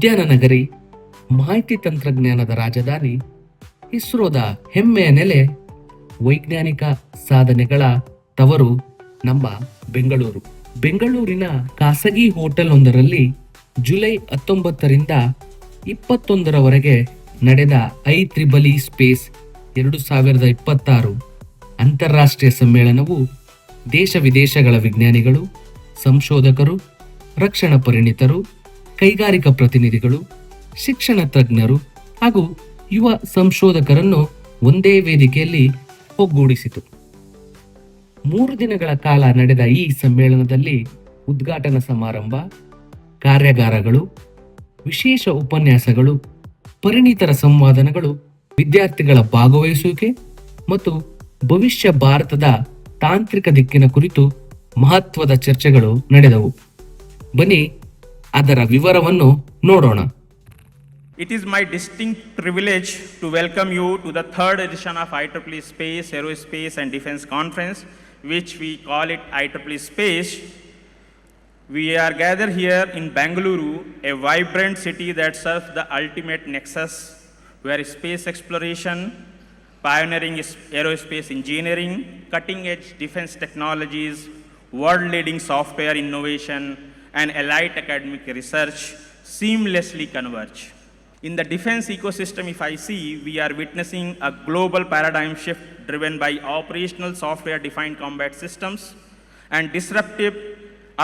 ವಿಜ್ಞಾನ ನಗರಿ, ಮಾಹಿತಿ ತಂತ್ರಜ್ಞಾನದ ರಾಜಧಾನಿ, ಇಸ್ರೋದ ಹೆಮ್ಮೆಯ ನೆಲೆ, ವೈಜ್ಞಾನಿಕ ಸಾಧನೆಗಳ ತವರು ನಮ್ಮ ಬೆಂಗಳೂರು. ಬೆಂಗಳೂರಿನ ಖಾಸಗಿ ಹೋಟೆಲ್ ಒಂದರಲ್ಲಿ ಜುಲೈ 19ರಿಂದ 21ರವರೆಗೆ ನಡೆದ IEEE ಸ್ಪೇಸ್ 2026 ಅಂತಾರಾಷ್ಟ್ರೀಯ ಸಮ್ಮೇಳನವು ದೇಶ ವಿದೇಶಗಳ ವಿಜ್ಞಾನಿಗಳು, ಸಂಶೋಧಕರು, ರಕ್ಷಣಾ ಪರಿಣಿತರು, ಕೈಗಾರಿಕಾ ಪ್ರತಿನಿಧಿಗಳು, ಶಿಕ್ಷಣ ತಜ್ಞರು ಹಾಗೂ ಯುವ ಸಂಶೋಧಕರನ್ನು ಒಂದೇ ವೇದಿಕೆಯಲ್ಲಿ ಒಗ್ಗೂಡಿಸಿತು. 3 ದಿನಗಳ ಕಾಲ ನಡೆದ ಈ ಸಮ್ಮೇಳನದಲ್ಲಿ ಉದ್ಘಾಟನಾ ಸಮಾರಂಭ, ಕಾರ್ಯಾಗಾರಗಳು, ವಿಶೇಷ ಉಪನ್ಯಾಸಗಳು, ಪರಿಣಿತರ ಸಂವಾದಗಳು, ವಿದ್ಯಾರ್ಥಿಗಳ ಭಾಗವಹಿಸುವಿಕೆ ಮತ್ತು ಭವಿಷ್ಯ ಭಾರತದ ತಾಂತ್ರಿಕ ದಿಕ್ಕಿನ ಕುರಿತು ಮಹತ್ವದ ಚರ್ಚೆಗಳು ನಡೆದವು. ಬನ್ನಿ ಅದರ ವಿವರವನ್ನು ನೋಡೋಣ. It is my distinct privilege to welcome you to the 3rd edition of IEEE Space, Aerospace and Defense Conference, which we call it IEEE Space. We are gathered here in Bengaluru, a vibrant city that serves the ultimate nexus where space exploration, pioneering aerospace engineering, cutting-edge defense technologies, world-leading software innovation, and elite academic research seamlessly converge. In the defense ecosystem, if I see, we are witnessing a global paradigm shift driven by operational software-defined combat systems and disruptive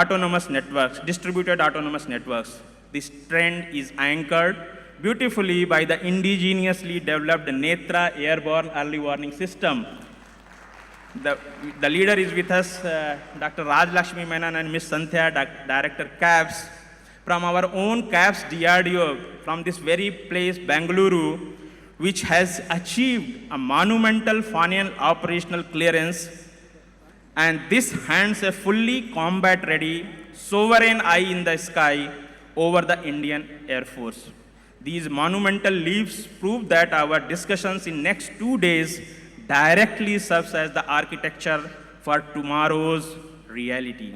autonomous networks, distributed autonomous networks. This trend is anchored beautifully by the indigenously developed Netra airborne early warning system. The leader is with us, Dr. Raj Lakshmi Menon and Ms. Santhya, Director CAPS, from our own CAPS DRDO, from this very place, Bengaluru, which has achieved a monumental final operational clearance. And this hands a fully combat-ready, sovereign eye in the sky over the Indian Air Force. These monumental leaps prove that our discussions in next 2 days directly serves as the architecture for tomorrow's reality.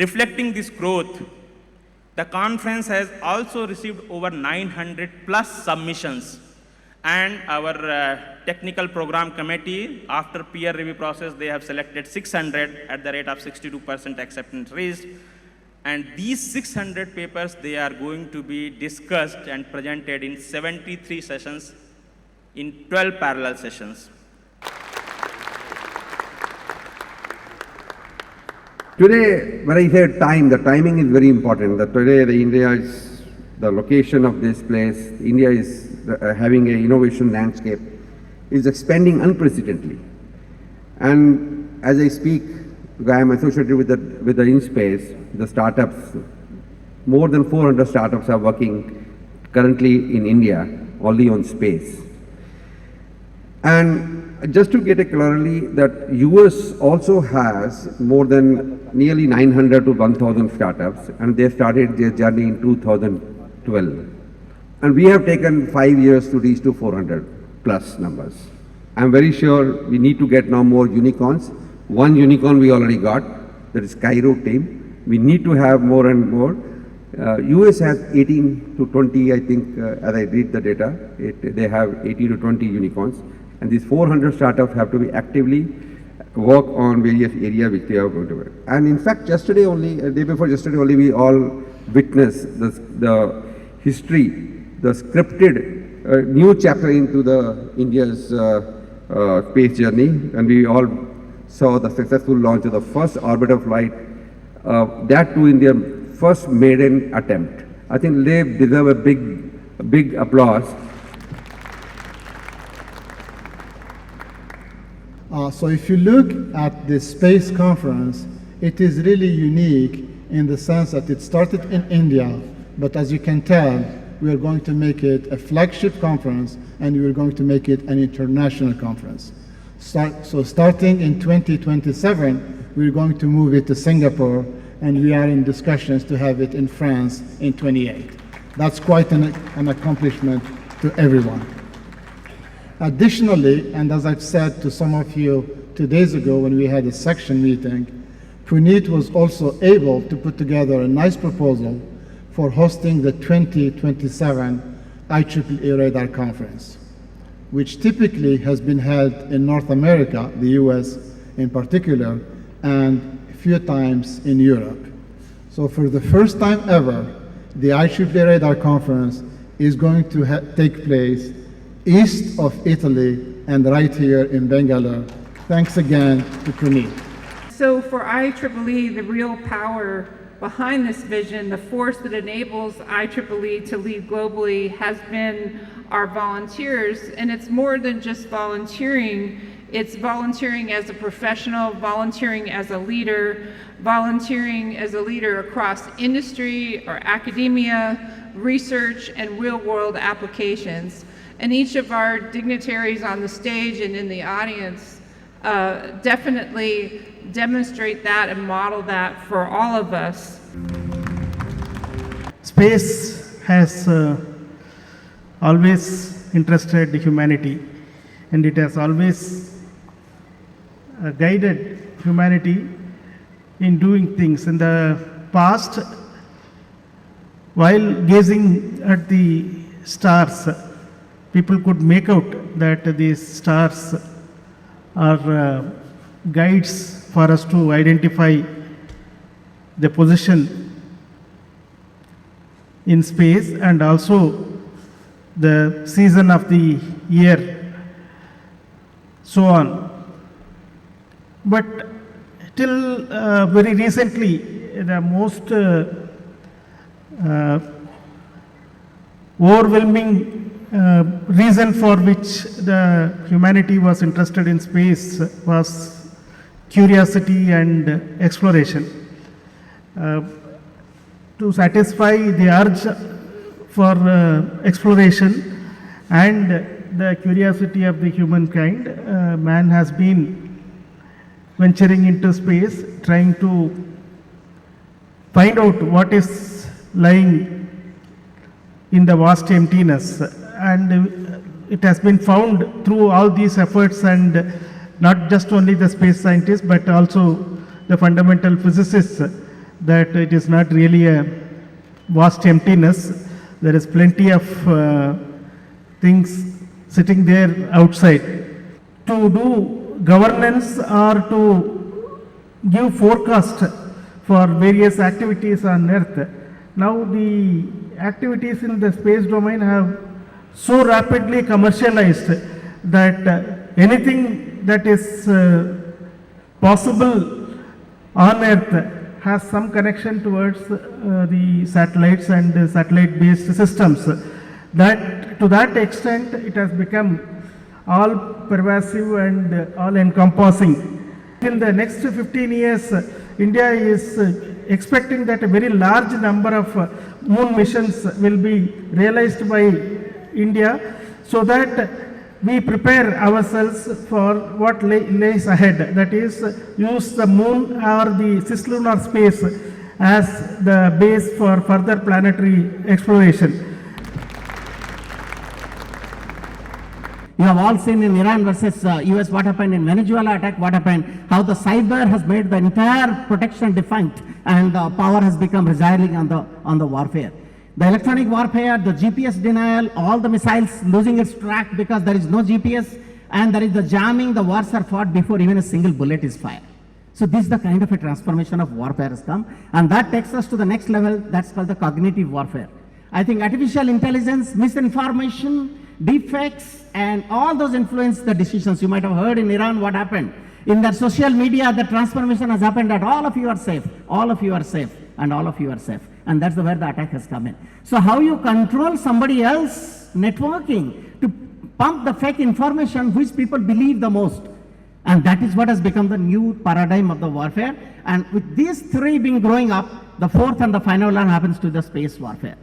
Reflecting this growth, the conference has also received over 900 plus submissions, and our technical program committee, after peer review process, they have selected 600 at the rate of 62% acceptance rate. And these 600 papers, they are going to be discussed and presented in 73 sessions in 12 parallel sessions. Today, when I say time, the timing is very important. That today, India is the location of this place. India is having an innovation landscape, is expanding unprecedentedly. And as I speak, I am associated with the InSpace, the startups. More than 400 startups are working currently in India only on space. And just to get it clearly, that US also has more than nearly 900 to 1,000 startups, and they started their journey in 2012. And we have taken 5 years to reach to 400 plus numbers. I'm very sure we need to get now more unicorns. One unicorn we already got, that is Cairo team. We need to have more and more. US has 18 to 20, I think, as I read the data, they have 18 to 20 unicorns. And these 400 startups have to be actively work on various areas which they are going to work. And in fact, yesterday only, day before yesterday only, we all witnessed the history, the scripted new chapter into the India's space journey, and we all saw the successful launch of the first orbital flight, that too in their first maiden attempt. I think they deserve a big applause. So if you look at this space conference, it is really unique in the sense that it started in India, but as you can tell, we are going to make it a flagship conference, and we are going to make it an international conference. So starting in 2027, we're going to move it to Singapore, and we are in discussions to have it in France in 28. That's quite an accomplishment to everyone. Additionally, and as I've said to some of you 2 days ago when we had a section meeting, Puneet was also able to put together a nice proposal for hosting the 2027 IEEE Radar Conference, which typically has been held in North America, the US in particular, and a few times in Europe. So for the first time ever, the IEEE Radar Conference is going to take place east of Italy and right here in Bangalore. Thanks again to Puneet. So for IEEE, the real power behind this vision, the force that enables IEEE to lead globally has been our volunteers. And it's more than just volunteering. It's volunteering as a professional, volunteering as a leader, volunteering as a leader across industry or academia, research, and real-world applications. And each of our dignitaries on the stage and in the audience definitely demonstrate that and model that for all of us. Space has always interested humanity, and it has always guided humanity in doing things. In the past, while gazing at the stars, people could make out that these stars are guides for us to identify the position in space and also the season of the year, so on. But till very recently, the most overwhelming reason for which the humanity was interested in space was curiosity and exploration. To satisfy the urge for exploration and the curiosity of the humankind, man has been venturing into space, trying to find out what is lying in the vast emptiness. And it has been found through all these efforts, and not just only the space scientists, but also the fundamental physicists, that it is not really a vast emptiness. There is plenty of things sitting there outside. To do governance or to give forecast for various activities on Earth, now the activities in the space domain have so rapidly commercialized that anything that is possible on Earth has some connection towards the satellites and satellite-based systems. That to that extent, it has become all pervasive and all encompassing. In the next 15 years, India is expecting that a very large number of moon missions will be realized by India, so that we prepare ourselves for what lays ahead. That is, use the moon or the cislunar space as the base for further planetary exploration. You have all seen in Iran versus US what happened, in Venezuela attack what happened, how the cyber has made the entire protection defunct and power has become residing on the warfare. The electronic warfare, the GPS denial, all the missiles losing its track because there is no GPS, and there is the jamming, the wars are fought before even a single bullet is fired. So this is the kind of a transformation of warfare has come, and that takes us to the next level, that's called the cognitive warfare. I think artificial intelligence, misinformation, deepfakes, and all those influence the decisions. You might have heard in Iran what happened. In their social media, the transformation has happened that all of you are safe, all of you are safe, and all of you are safe. And that's where the attack has come in. So how you control somebody else networking to pump the fake information which people believe the most. And that is what has become the new paradigm of the warfare. And with these three being growing up, the fourth and the final one happens to the space warfare.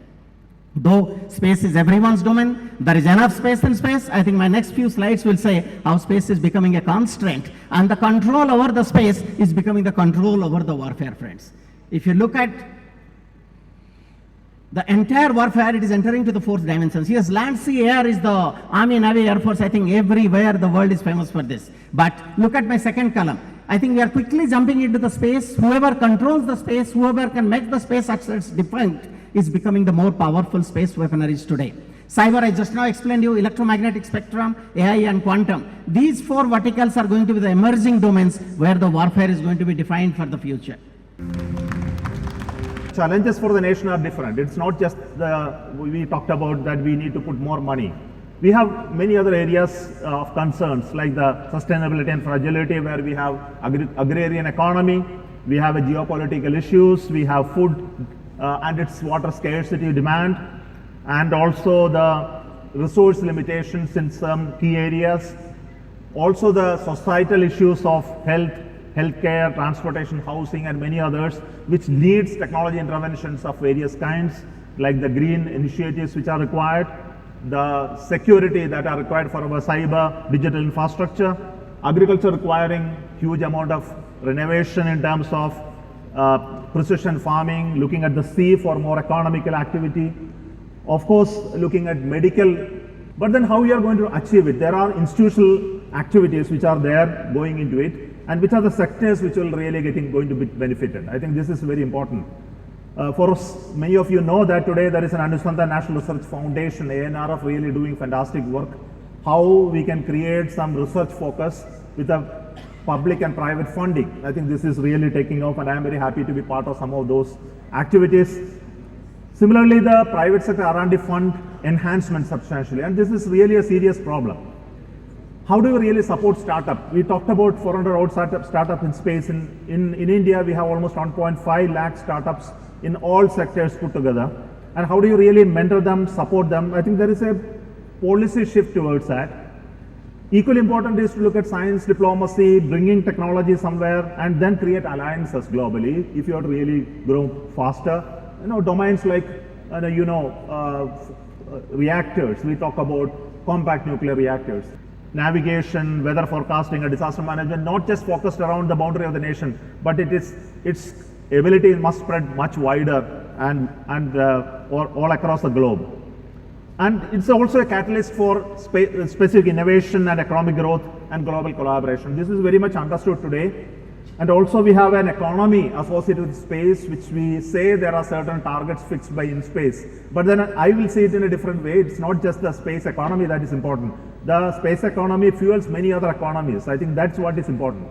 Though space is everyone's domain, there is enough space in space. I think my next few slides will say how space is becoming a constraint, and the control over the space is becoming the control over the warfare, friends. If you look at the entire warfare, it is entering to the fourth dimensions. Yes, land, sea, air is the Army, Navy, Air Force. I think everywhere the world is famous for this. But look at my second column. I think we are quickly jumping into the space. Whoever controls the space, whoever can make the space such that it's defined, is becoming the more powerful space weaponaries today. Cyber, I just now explained you, electromagnetic spectrum, AI and quantum. These four verticals are going to be the emerging domains where the warfare is going to be defined for the future. Challenges for the nation are different. It's not just we talked about that we need to put more money. We have many other areas of concerns like the sustainability and fragility, where we have agrarian economy, we have geopolitical issues, we have food and its water scarcity demand, and also the resource limitations in some key areas. Also the societal issues of healthcare, transportation, housing, and many others, which needs technology interventions of various kinds, like the green initiatives which are required, the security that are required for our cyber digital infrastructure, agriculture requiring huge amount of renovation in terms of precision farming, looking at the sea for more economical activity, of course looking at medical. But then how you are going to achieve it? There are institutional activities which are there going into it, and which are the sectors which will really going to be benefited. I think this is very important. For us, many of you know that today there is an Anusandhan National Research Foundation, ANRF, really doing fantastic work. How we can create some research focus with a public and private funding. I think this is really taking off, and I am very happy to be part of some of those activities. Similarly, the private sector R&D fund enhancement substantially, and this is really a serious problem. How do we really support startup? We talked about 400 odd startup in space. In India, we have almost 1.5 lakh startups in all sectors put together. And how do you really mentor them, support them? I think there is a policy shift towards that. Equally important is to look at science diplomacy, bringing technology somewhere, and then create alliances globally if you want to really grow faster. Domains like, reactors. We talk about compact nuclear reactors. Navigation, weather forecasting, and disaster management, not just focused around the boundary of the nation, but its ability must spread much wider and all across the globe. And it's also a catalyst for specific innovation and economic growth and global collaboration. This is very much understood today. And also we have an economy associated with space, which we say there are certain targets fixed by in space. But then I will see it in a different way. It's not just the space economy that is important. The space economy fuels many other economies. I think that's what is important.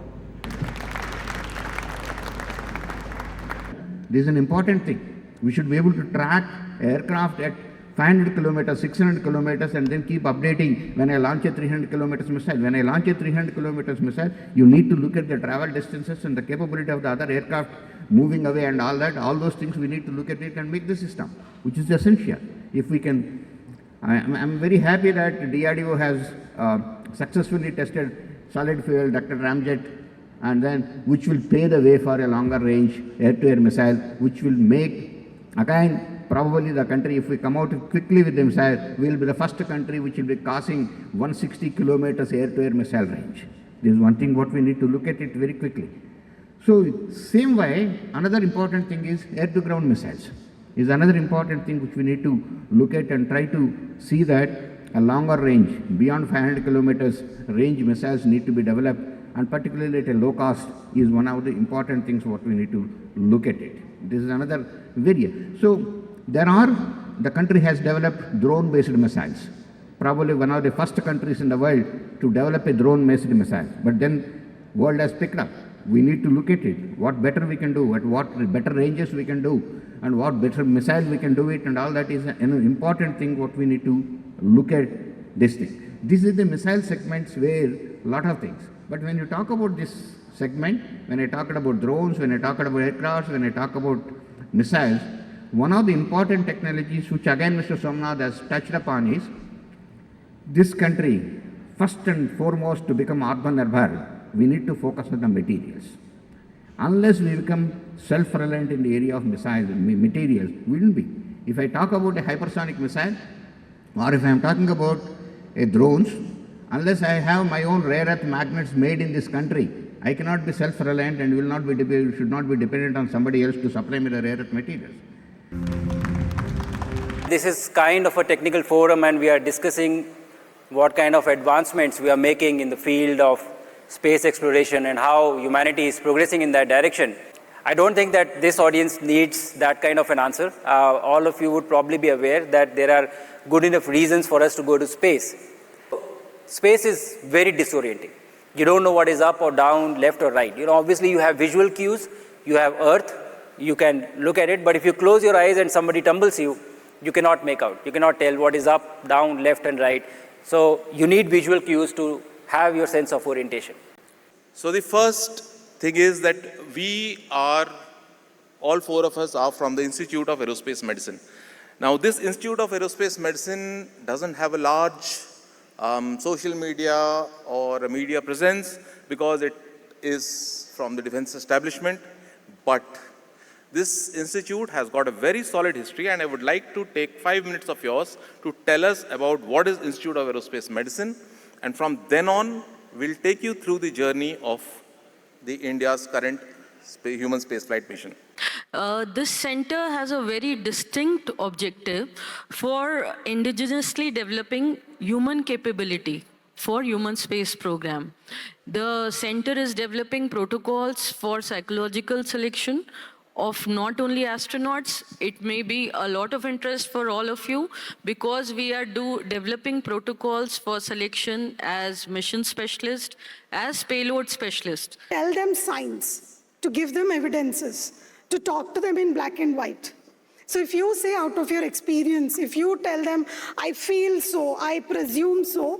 This is an important thing. We should be able to track aircraft at 500 kilometers, 600 kilometers, and then keep updating. When I launch a 300 kilometers missile, when I launch a 300 kilometers missile, you need to look at the travel distances and the capability of the other aircraft moving away and all that. All those things we need to look at it and make the system, which is essential. If we can, I'm very happy that DRDO has successfully tested solid fuel ducted ramjet, and then which will pave the way for a longer range air-to-air missile, which will make, again, probably the country, if we come out quickly with the missile, we will be the first country which will be crossing 160 kilometers air-to-air missile range. This is one thing what we need to look at it very quickly. So, same way, another important thing is air-to-ground missiles. Is another important thing which we need to look at and try to see that a longer range, beyond 500 kilometers range missiles need to be developed, and particularly at a low cost is one of the important things what we need to look at it. This is another area. So, the country has developed drone-based missiles. Probably one of the first countries in the world to develop a drone-based missile. But then world has picked up. We need to look at it. What better we can do, at what better ranges we can do, and what better missile we can do it, and all that is an important thing what we need to look at this thing. This is the missile segments where a lot of things. But when you talk about this segment, when I talk about drones, when I talk about aircrafts, when I talk about missiles, one of the important technologies which again Mr. Somnath has touched upon is this country, first and foremost, to become Atmanirbhar, we need to focus on the materials. Unless we become self-reliant in the area of missiles and materials, we will be. If I talk about a hypersonic missile, or if I am talking about a drones, unless I have my own rare earth magnets made in this country, I cannot be self-reliant and should not be dependent on somebody else to supply me the rare earth materials. This is kind of a technical forum, and we are discussing what kind of advancements we are making in the field of space exploration and how humanity is progressing in that direction. I don't think that this audience needs that kind of an answer. All of you would probably be aware that there are good enough reasons for us to go to space. Space is very disorienting. You don't know what is up or down, left or right. Obviously you have visual cues, you have Earth, you can look at it, but if you close your eyes and somebody tumbles you, you cannot make out. You cannot tell what is up, down, left and right. So you need visual cues to have your sense of orientation. So the first thing is that all four of us are from the Institute of Aerospace Medicine. Now this Institute of Aerospace Medicine doesn't have a large social media or a media presence because it is from the defense establishment, but this institute has got a very solid history, and I would like to take 5 minutes of yours to tell us about what is Institute of Aerospace Medicine, and from then on we'll take you through the journey of the India's current human spaceflight mission. This center has a very distinct objective for indigenously developing human capability for human space program. The center is developing protocols for psychological selection of not only astronauts. It may be a lot of interest for all of you because we are developing protocols for selection as mission specialist, as payload specialist. Tell them science, to give them evidences, to talk to them in black and white. So if you say out of your experience, if you tell them, I feel so, I presume so,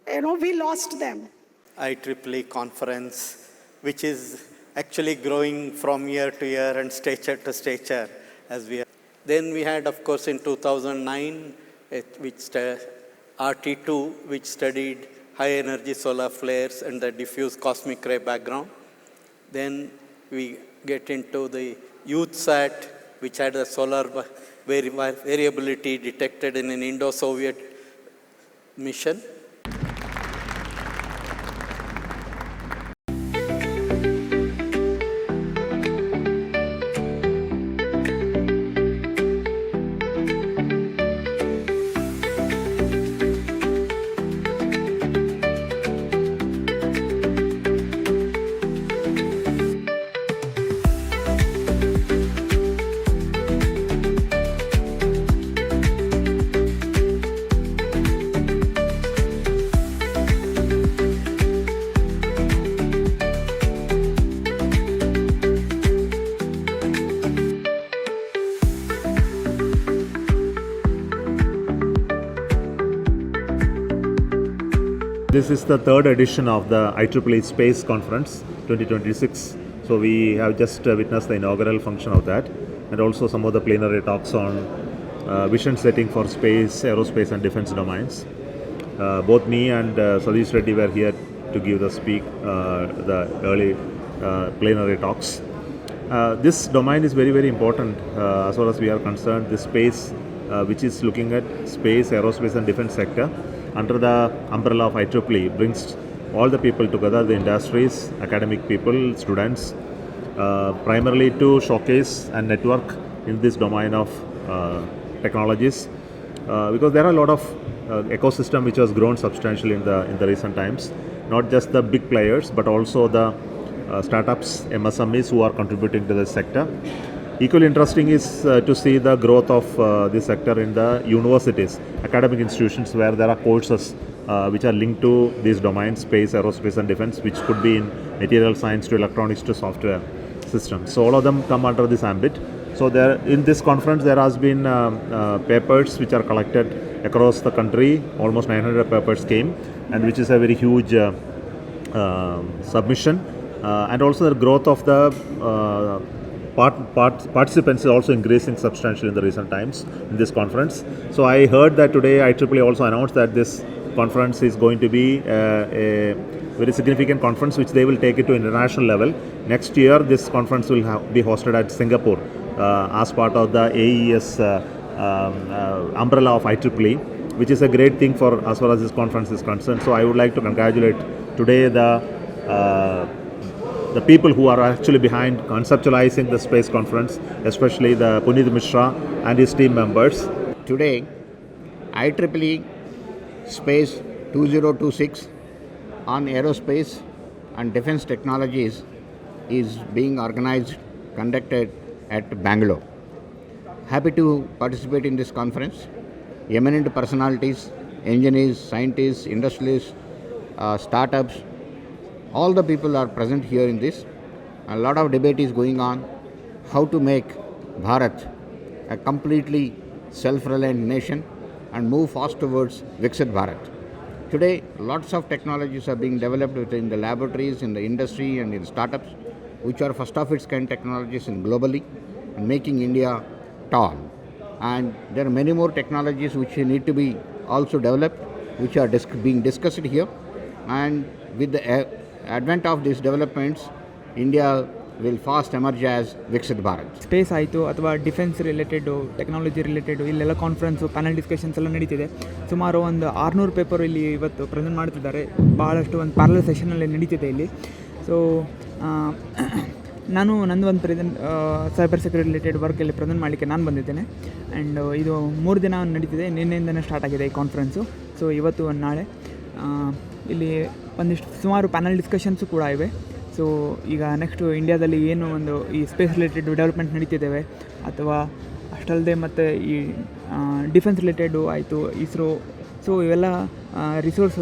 we lost them. IEEE conference, which is actually growing from year to year and stature to stature as we are. Then we had, of course, in 2009, RT2, which studied high energy solar flares and the diffuse cosmic ray background. Then we get into the YouthSat, which had a solar variability detected in an Indo-Soviet mission. This is the third edition of the IEEE Space Conference 2026. So we have just witnessed the inaugural function of that, and also some of the plenary talks on vision setting for space, aerospace and defense domains. Both me and Satish Reddy were here to give the early plenary talks. This domain is very, very important as far as we are concerned. This space, which is looking at space, aerospace and defense sector, under the umbrella of IEEE, brings all the people together, the industries, academic people, students, primarily to showcase and network in this domain of technologies, because there are a lot of ecosystem which has grown substantially in the recent times, not just the big players but also the startups, MSMEs who are contributing to this sector. Equally interesting is to see the growth of this sector in the universities, academic institutions where there are courses which are linked to these domains, space, aerospace and defense, which could be in material science to electronics to software systems. So all of them come under this ambit. So there, in this conference there has been papers which are collected across the country. Almost 900 papers came, and which is a very huge submission. And also the growth of the participants is also increasing substantially in the recent times in this conference. So I heard that today IEEE also announced that this conference is going to be a very significant conference, which they will take it to international level. Next year this conference will be hosted at Singapore as part of the AES umbrella of IEEE, which is a great thing for as far as this conference is concerned. So I would like to congratulate today the people who are actually behind conceptualizing the space conference, especially the Puneet Mishra and his team members. Today, IEEE Space 2026 on aerospace and defense technologies is being organized conducted at Bangalore. Happy to participate in this conference. Eminent personalities, engineers, scientists, industrialists, startups, all the people are present here in this. A lot of debate is going on how to make Bharat a completely self-reliant nation and move fast towards Viksit Bharat. Today, lots of technologies are being developed within the laboratories, in the industry and in startups, which are first of its kind technologies in globally and making India tall. And there are many more technologies which need to be also developed, which are being discussed here. And with the advent of these developments, India will fast emerge as Viksit Bharat. Space ಆಯಿತು ಅಥವಾ defence related, technology related, ಇಲ್ಲೆಲ್ಲ conference, panel discussions ಎಲ್ಲ ನಡೀತಿದೆ. ಸುಮಾರು ಒಂದು 600 paper ಇಲ್ಲಿ ಇವತ್ತು present ಮಾಡ್ತಿದ್ದಾರೆ. ಭಾಳಷ್ಟು ಒಂದು ಪ್ಯಾರಲಲ್ ಸೆಷನಲ್ಲಿ ನಡೀತಿದೆ ಇಲ್ಲಿ. ಸೊ ನಾನು ನಂದು ಒಂದು ಸೈಬರ್ ಸೆಕ್ಯೂರಿಟಿ ರಿಲೇಟೆಡ್ ವರ್ಕಲ್ಲಿ ಪ್ರೆಸೆಂಟ್ ಮಾಡಲಿಕ್ಕೆ ನಾನು ಬಂದಿದ್ದೇನೆ. ಆ್ಯಂಡ್ ಇದು 3 ದಿನ ನಡೀತಿದೆ. ನಿನ್ನೆಯಿಂದನೇ ಸ್ಟಾರ್ಟ್ ಆಗಿದೆ ಈ ಕಾನ್ಫರೆನ್ಸು. ಸೊ ಇವತ್ತು ಒಂದು ನಾಳೆ ಇಲ್ಲಿ ಒಂದಿಷ್ಟು ಸುಮಾರು ಪ್ಯಾನಲ್ ಡಿಸ್ಕಷನ್ಸು ಕೂಡ ಇವೆ. ಸೊ ಈಗ ನೆಕ್ಸ್ಟು ಇಂಡಿಯಾದಲ್ಲಿ ಏನು ಒಂದು ಈ ಸ್ಪೇಸ್ ರಿಲೇಟೆಡ್ ಡೆವಲಪ್ಮೆಂಟ್ ನಡೀತಿದ್ದೇವೆ ಅಥವಾ ಅಷ್ಟಲ್ಲದೆ ಮತ್ತು ಈ ಡಿಫೆನ್ಸ್ ರಿಲೇಟೆಡು ಆಯಿತು, ಇಸ್ರೋ, ಸೊ ಇವೆಲ್ಲ resource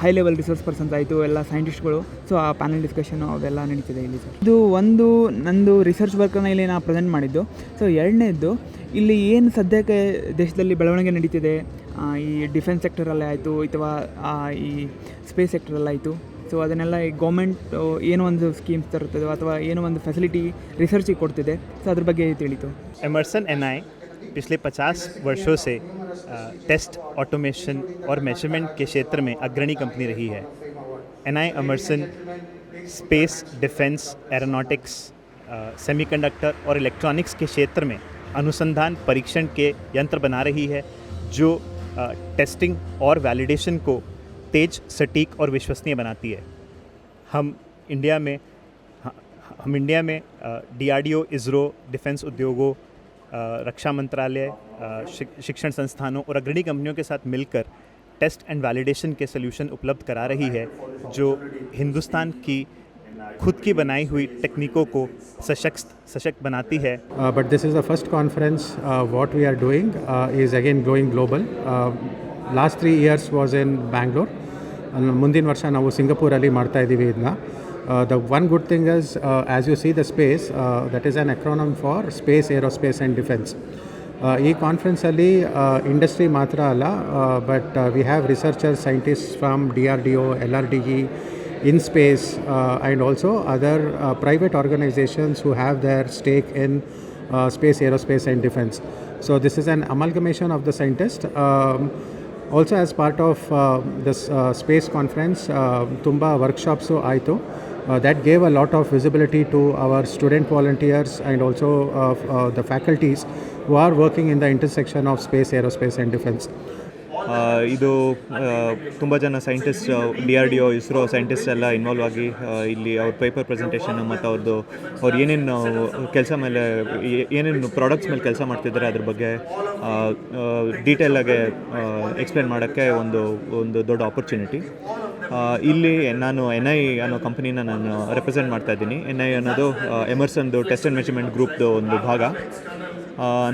high level resource persons ಆಯಿತು, ಎಲ್ಲ ಸೈಂಟಿಸ್ಟ್ಗಳು. ಸೊ ಆ ಪ್ಯಾನಲ್ ಡಿಸ್ಕಷನು ಅವೆಲ್ಲ ನಡೀತಿದೆ ಇಲ್ಲಿ ಸರ್. ಇದು ಒಂದು ನಂದು ರಿಸರ್ಚ್ ವರ್ಕನ್ನು ಇಲ್ಲಿ ನಾನು ಪ್ರೆಸೆಂಟ್ ಮಾಡಿದ್ದು. ಸೊ ಎರಡನೇದ್ದು, ಇಲ್ಲಿ ಏನು ಸದ್ಯಕ್ಕೆ ದೇಶದಲ್ಲಿ ಬೆಳವಣಿಗೆ ನಡೀತಿದೆ ಈ ಡಿಫೆನ್ಸ್ ಸೆಕ್ಟರಲ್ಲಿ ಆಯಿತು ಅಥವಾ ಈ ಸ್ಪೇಸ್ ಸೆಕ್ಟರಲ್ಲಾಯಿತು. ಸೊ ಅದನ್ನೆಲ್ಲ ಈ ಗೌರ್ಮೆಂಟ್ ಏನೋ ಒಂದು ಸ್ಕೀಮ್ಸ್ ತರುತ್ತದೋ ಅಥವಾ ಏನೋ ಒಂದು ಫೆಸಿಲಿಟಿ ರಿಸರ್ಚಿಗೆ ಕೊಡ್ತಿದೆ. ಸೊ ಅದ್ರ ಬಗ್ಗೆ ತಿಳಿತು. एमर्सन NI पिछले 50 वर्षों से टेस्ट, ऑटोमेशन और मेजरमेंट के क्षेत्र में अग्रणी कंपनी रही है. NI Emerson space, defence, aeronautics, semiconductor और इलेक्ट्रॉनिक्स के क्षेत्र में अनुसंधान परीक्षण के यंत्र बना रही है जो टेस्टिंग और वैलिडेशन को तेज, सटीक और विश्वसनीय बनाती है. हम इंडिया में DRDO, इसरो, डिफेंस उद्योगों, रक्षा मंत्रालय, शिक्षण संस्थानों और अग्रणी कंपनियों के साथ मिलकर टेस्ट एंड वैलिडेशन के सल्यूशन उपलब्ध करा रही है जो हिंदुस्तान की खुद की बनाई हुई तकनीकों को सशक्त बनाती है. But this is the first conference. What we are doing is again going global. Last 3 years was in Bangalore. ಮುಂದಿನ ವರ್ಷ ನಾವು ಸಿಂಗಪೂರಲ್ಲಿ ಮಾಡ್ತಾ ಇದ್ದೀವಿ ಇದನ್ನ. The one good thing is, as you see the space, that is an acronym for space, aerospace and defense. ಈ ಕಾನ್ಫರೆನ್ಸಲ್ಲಿ industry ಮಾತ್ರ ಅಲ್ಲ, but we have researchers, scientists from DRDO, LRDE, in space, and also other private organizations who have their stake in space, aerospace and defense. So this is an amalgamation of the scientists. Also as part of this space conference, tumba workshops aitu. That gave a lot of visibility to our student volunteers and also the faculties who are working in the intersection of space, aerospace and defense. ಇದು ತುಂಬ ಜನ scientist, DRDO, ISRO scientist ಎಲ್ಲ involve ಆಗಿ ಇಲ್ಲಿ ಅವ್ರ paper presentation ಮತ್ತು ಅವ್ರು ಏನೇನು ಕೆಲಸ ಮೇಲೆ ಏನೇನು ಪ್ರಾಡಕ್ಟ್ಸ್ ಮೇಲೆ ಕೆಲಸ ಮಾಡ್ತಿದ್ದಾರೆ ಅದ್ರ ಬಗ್ಗೆ ಡೀಟೇಲಾಗಿ ಎಕ್ಸ್ಪ್ಲೇನ್ ಮಾಡೋಕ್ಕೆ ಒಂದು ದೊಡ್ಡ ಆಪರ್ಚುನಿಟಿ. ಇಲ್ಲಿ ನಾನು NI ಅನ್ನೋ ಕಂಪ್ನಿನ ನಾನು ರೆಪ್ರೆಸೆಂಟ್ ಮಾಡ್ತಾ ಇದ್ದೀನಿ. NI ಅನ್ನೋದು ಎಮರ್ಸನ್ದು ಟೆಸ್ಟ್ ಆ್ಯಂಡ್ ಮೆಜರ್ಮೆಂಟ್ ಗ್ರೂಪ್ದು ಒಂದು ಭಾಗ.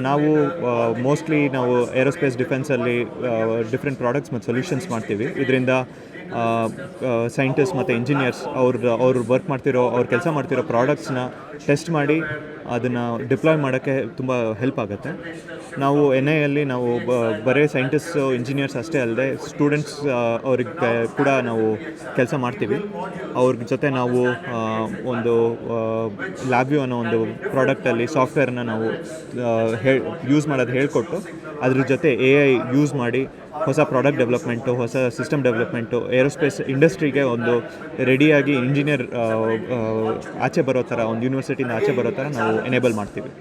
ನಾವು ಮೋಸ್ಟ್ಲಿ ನಾವು ಏರೋಸ್ಪೇಸ್ ಡಿಫೆನ್ಸಲ್ಲಿ ಡಿಫ್ರೆಂಟ್ ಪ್ರಾಡಕ್ಟ್ಸ್ ಮತ್ತು ಸೊಲ್ಯೂಷನ್ಸ್ ಮಾಡ್ತೀವಿ. ಇದರಿಂದ ಸೈಂಟಿಸ್ಟ್ ಮತ್ತು ಇಂಜಿನಿಯರ್ಸ್ ಅವ್ರು ವರ್ಕ್ ಮಾಡ್ತಿರೋ, ಅವ್ರು ಕೆಲಸ ಮಾಡ್ತಿರೋ ಪ್ರಾಡಕ್ಟ್ಸ್ನ ಟೆಸ್ಟ್ ಮಾಡಿ ಅದನ್ನು ಡಿಪ್ಲಾಯ್ ಮಾಡೋಕ್ಕೆ ತುಂಬ ಹೆಲ್ಪ್ ಆಗುತ್ತೆ. ನಾವು NIಯಲ್ಲಿ ನಾವು ಬರೀ ಸೈಂಟಿಸ್ಟು, ಇಂಜಿನಿಯರ್ಸ್ ಅಷ್ಟೇ ಅಲ್ಲದೆ ಸ್ಟೂಡೆಂಟ್ಸ್ ಅವ್ರಿಗೆ ಕೂಡ ನಾವು ಕೆಲಸ ಮಾಡ್ತೀವಿ. ಅವ್ರ ಜೊತೆ ನಾವು ಒಂದು ಲ್ಯಾಬ್ವ್ಯೂ ಅನ್ನೋ ಒಂದು ಪ್ರಾಡಕ್ಟಲ್ಲಿ ಸಾಫ್ಟ್ವೇರ್ನ ನಾವು ಯೂಸ್ ಮಾಡೋದು ಹೇಳ್ಕೊಟ್ಟು ಅದ್ರ ಜೊತೆ AI ಯೂಸ್ ಮಾಡಿ ಹೊಸ ಪ್ರಾಡಕ್ಟ್ ಡೆವಲಪ್ಮೆಂಟು, ಹೊಸ ಸಿಸ್ಟಮ್ ಡೆವಲಪ್ಮೆಂಟು, ಏರೋಸ್ಪೇಸ್ ಇಂಡಸ್ಟ್ರಿಗೆ ಒಂದು ರೆಡಿಯಾಗಿ ಇಂಜಿನಿಯರ್ ಆಚೆ ಬರೋ ಥರ, ಒಂದು ಯೂನಿವರ್ಸಿಟಿಯಿಂದ ಆಚೆ ಬರೋ ಥರ ನಾವು ಎನೇಬಲ್ ಮಾಡ್ತೀವಿ.